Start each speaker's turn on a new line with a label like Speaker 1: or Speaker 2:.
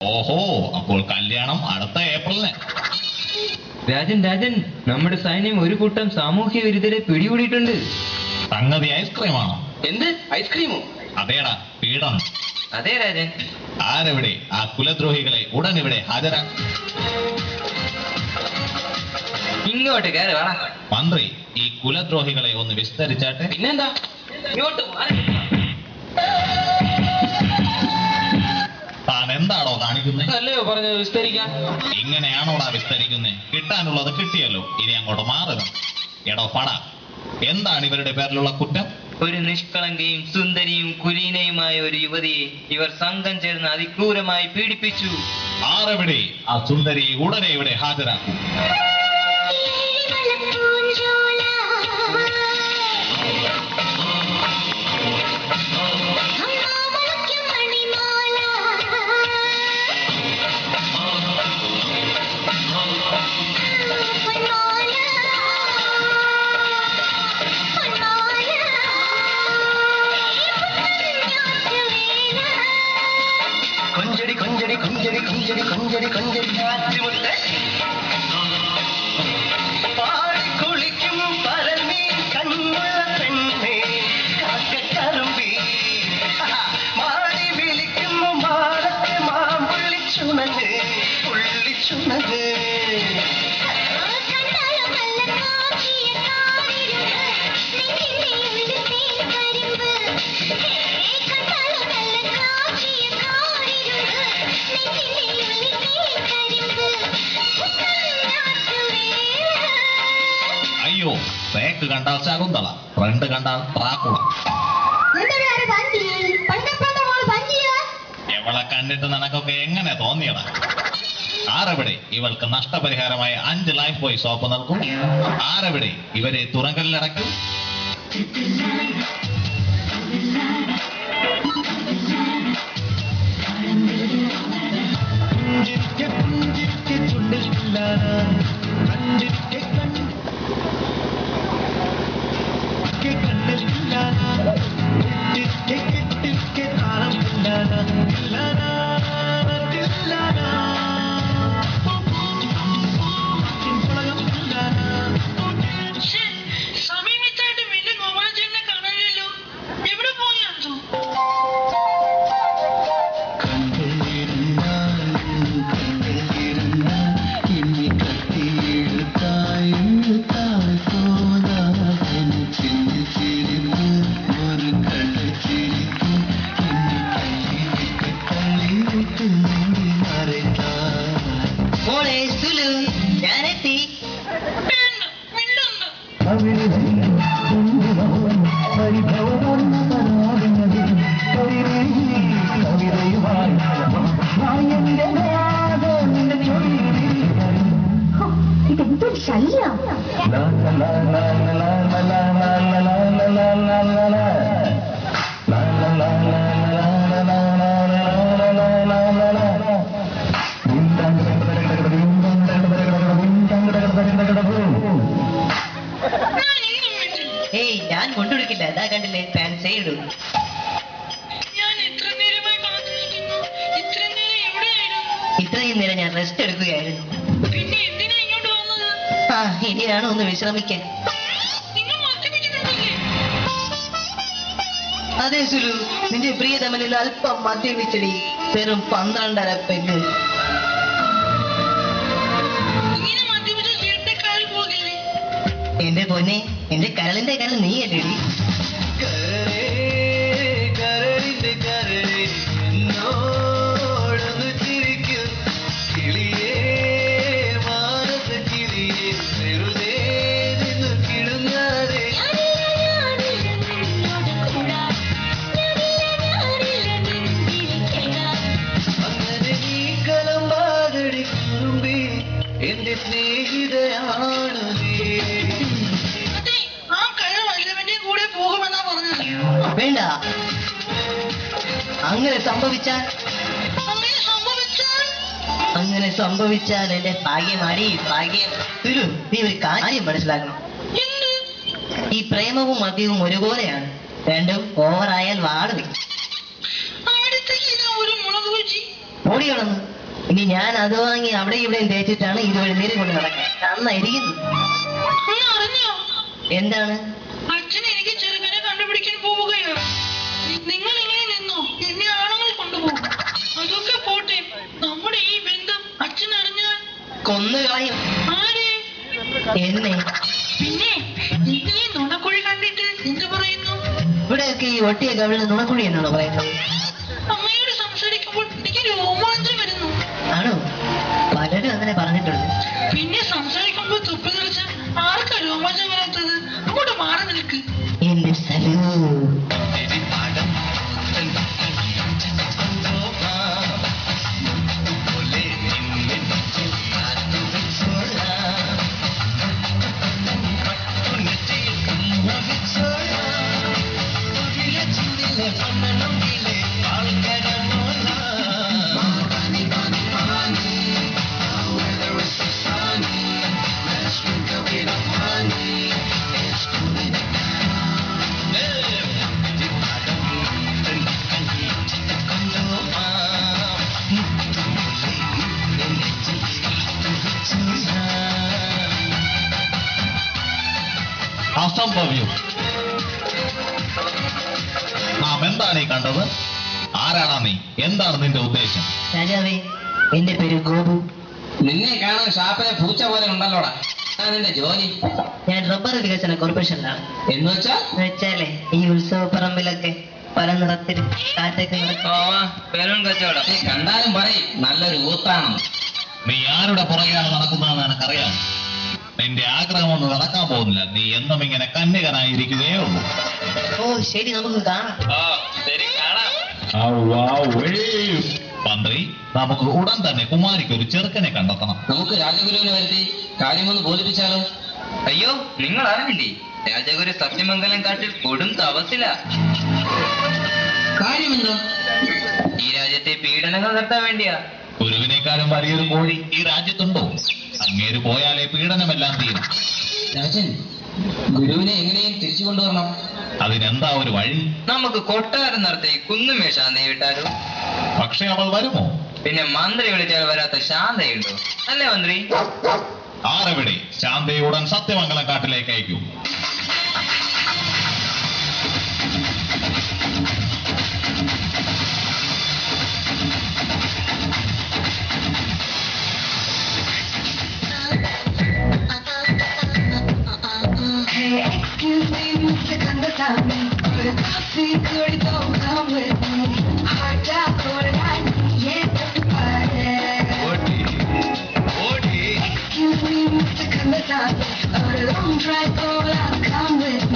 Speaker 1: ഓഹോ, അപ്പോൾ കല്യാണം അടുത്ത ഏപ്രിലിന്.
Speaker 2: രാജൻ രാജൻ, നമ്മുടെ സൈന്യം ഒരു കൂട്ടം സാമൂഹ്യ വിരുദ്ധരെ പിടികൂടിയിട്ടുണ്ട്.
Speaker 1: സംഗതി ഐസ്ക്രീമാണോ?
Speaker 2: എന്ത് ഐസ്ക്രീമോ?
Speaker 1: അതേടാ, പീഡനം.
Speaker 2: അതെ രാജൻ.
Speaker 1: ആരെവിടെ? ആ കുലദ്രോഹികളെ ഉടൻ ഇവിടെ ഹാജരാക്കും.
Speaker 2: ഇങ്ങോട്ട് കയറി വാടാ.
Speaker 1: മന്ത്രി, ഈ കുലദ്രോഹികളെ ഒന്ന് വിസ്തരിച്ചാട്ടെ.
Speaker 2: പിന്നെന്താ, ഇങ്ങോട്ട് മാറി.
Speaker 1: താൻ എന്താണോ കാണിക്കുന്നത്?
Speaker 2: അല്ലയോ പറഞ്ഞത് വിസ്തരിക്കാൻ.
Speaker 1: ഇങ്ങനെയാണോടാ വിസ്തരിക്കുന്നേ? കിട്ടാനുള്ളത് കിട്ടിയല്ലോ, ഇനി അങ്ങോട്ട് മാറുക. എടോ പട, എന്താണ് ഇവരുടെ പേരിലുള്ള കുറ്റം?
Speaker 2: ഒരു നിഷ്കളങ്കയും സുന്ദരിയും കുലീനയുമായ ഒരു യുവതിയെ ഇവർ സംഘം ചേർന്ന് അതിക്രൂരമായി പീഡിപ്പിച്ചു.
Speaker 1: ആരെവിടെ? ആ സുന്ദരിയെ ഉടനെ ഇവിടെ ഹാജരാക്കൂ.
Speaker 3: கொஞ்சடி கொஞ்சடி கொஞ்சடி கொஞ்சடி கொஞ்சடி கொஞ்சடி காற்றுமுட்டை பாடி குளிக்கும் பரமி கண்ணுள்ள பெண்ணே காக்க கரும்பி மாடி விழிக்கும் மாடத்து மாம்புள்ளி சுணங்கு புள்ளி சுணங்கு
Speaker 1: അയ്യോ, തേക്ക് കണ്ടാൽ ശകുന്തള, ഫ്രണ്ട് കണ്ടാൽ പ്രാക്കുള. എവളെ കണ്ടിട്ട് നിനക്കൊക്കെ എങ്ങനെ തോന്നിയടാ? ആരെവിടെ? ഇവൾക്ക് നഷ്ടപരിഹാരമായി 5 ലൈഫ് ബോയ് സോപ്പ് നൽകും. ആരെവിടെ? ഇവരെ തുറങ്കലിലടക്കും.
Speaker 4: ഞാൻ കൊണ്ടുകൊടുക്കില്ല. അതാ കണ്ടില്ലേ, ഫാൻസേ ഇടൂ. ഇത്രയും നേരം ഞാൻ റെസ്റ്റ് എടുക്കുകയായിരുന്നു. ആ, ഇനിയാണോ ഒന്ന് വിശ്രമിക്കാൻ? അതെ സുലു, നിന്റെ പ്രിയതമനിൽ അല്പം മദ്യപിച്ചടി. വെറും 12.5 പെഗ്. എന്റെ പൊന്നെ, എന്റെ കരളിന്റെ കരൾ നീ അല്ലേടി?
Speaker 3: എന്റെ സ്നേഹിതയാണ്
Speaker 4: വേണ്ട, അങ്ങനെ സംഭവിച്ചാൽ എന്റെ ഭാഗ്യമാടി ഭാഗ്യം. സുലു, നീ ഒരു കാര്യം മനസ്സിലാക്കണം. ഈ പ്രേമവും മദ്യവും ഒരുപോലെയാണ്. രണ്ടും ഓവറായാൽ വാടും. ഓടിയോളന്ന്. ഇനി ഞാൻ അത് വാങ്ങി അവിടെ ഇവിടെയും തേച്ചിട്ടാണ് ഇതുവഴി നേരെ കൊണ്ട് നടക്കാൻ. നന്നായിരിക്കുന്നു.
Speaker 5: അറിഞ്ഞോ?
Speaker 4: എന്താണ്?
Speaker 5: അച്ഛൻ എനിക്ക് ചെറുക്കനെ കണ്ടുപിടിക്കാൻ പോവുകയാണ്. നിങ്ങൾ ഇങ്ങനെ നിന്നോ, എന്നെ ആണുങ്ങൾ കൊണ്ടുപോകും. അതൊക്കെ പോട്ടെ, നമ്മുടെ ഈ ബന്ധം അച്ഛൻ അറിഞ്ഞാൽ
Speaker 4: കൊന്നുകളയും.
Speaker 5: ആരെ?
Speaker 4: എന്നെ.
Speaker 5: പിന്നെ നീ നുണക്കുഴി കണ്ടിട്ട് എന്ത് പറയുന്നു?
Speaker 4: ഇവിടെയൊക്കെ ഈ ഒട്ടിയ കവിളിൽ നുണക്കുഴി എന്നാണോ പറയുന്നത്?
Speaker 5: അമ്മയോട് സംസാരിക്കുമ്പോൾ എനിക്ക് രോമാഞ്ചം വരുന്നു.
Speaker 4: ആണോ? പലരും അങ്ങനെ പറഞ്ഞിട്ടുണ്ട്.
Speaker 5: പിന്നെ സംസാരിക്കുമ്പോൾ തുപ്പി തെറിച്ച് ആർക്കാ രോമാഞ്ചം വരാത്തത്? അങ്ങോട്ട് മാറി നിൽക്ക്.
Speaker 4: എന്റെ സലൂ.
Speaker 1: അസംഭവ്യം. നാം എന്താണ് ഈ കണ്ടത്? ആരാടാ നീ? എന്താണ് നിന്റെ ഉദ്ദേശം?
Speaker 4: രാജാവേ, എന്റെ പേര് ഗോപു.
Speaker 2: നിന്നെ കാണാൻ ഷാപ്പിലെ പൂച്ച പോലെ ഉണ്ടല്ലോടാ. നിന്റെ ജോലി?
Speaker 4: ഞാൻ റബ്ബർ വികസന കോർപ്പറേഷനിലാണ്.
Speaker 2: എന്ന് വെച്ചാൽ?
Speaker 4: വെച്ചാലേ ഈ ഉത്സവ പറമ്പിലൊക്കെ പല നിറത്തിൽ കാറ്റൊക്കെ നടക്കും.
Speaker 2: ബലൂൺ കച്ചവടം. നീ കണ്ടാലും പറയും നല്ലൊരു ഊത്താണ്.
Speaker 1: നീ ആരുടെ പുറകെയാണ് നടക്കുന്നതെന്ന് എനിക്കറിയാം. നിന്റെ ആഗ്രഹം ഒന്നും നടക്കാൻ പോകുന്നില്ല. നീ എന്നും ഇങ്ങനെ കന്യകനായിരിക്കുകയേ ഉള്ളൂ.
Speaker 4: ഓ ശരി, നമുക്ക് കാണാം.
Speaker 2: ശരി, കാണാം.
Speaker 1: മന്ത്രി, നമുക്ക് ഉടൻ തന്നെ കുമാരിക്ക് ഒരു ചെറുക്കനെ കണ്ടെത്തണം.
Speaker 2: നമുക്ക് രാജഗുരുവിനെ വരുത്തി കാര്യമൊന്ന് ബോധിപ്പിച്ചാലോ? അയ്യോ, നിങ്ങൾ അറിഞ്ഞില്ലേ? രാജഗുരു സത്യമംഗലം കാട്ടിൽ കൊടും തപസ്സില. കാര്യമെന്തോ? ഈ രാജ്യത്തെ പീഡനങ്ങൾ നിർത്താൻ വേണ്ടിയാ.
Speaker 1: ഗുരുവിനേക്കാളും വലിയൊരു കോഴി ഈ രാജ്യത്തുണ്ടോ? അങ്ങേര് പോയാലേ പീഡനമെല്ലാം തീരും.
Speaker 2: രാജൻ, ഗുരുവിനെ എങ്ങനെയും തിരിച്ചു കൊണ്ടുവരണം.
Speaker 1: അതിനെന്താ ഒരു വഴി?
Speaker 2: നമുക്ക് കൊട്ടാരം നടത്തി കുന്നുമേ ശാന്തയെ വിട്ടാലോ?
Speaker 1: പക്ഷെ അവൾ വരുമോ?
Speaker 2: പിന്നെ മന്ത്രി വിളിച്ചാൽ വരാത്ത ശാന്തയുണ്ടോ? അല്ലേ മന്ത്രി?
Speaker 1: ആരെവിടെ? ശാന്തയെ ഉടൻ സത്യമംഗലം കാട്ടിലേക്ക് അയക്കൂ.
Speaker 5: Excuse me, Mr. Kandasamy, but if I see good, don't come with me. Hard out, what I need, yeah, the party. Excuse me, Mr. Kandasamy, but don't try, go, I'll come with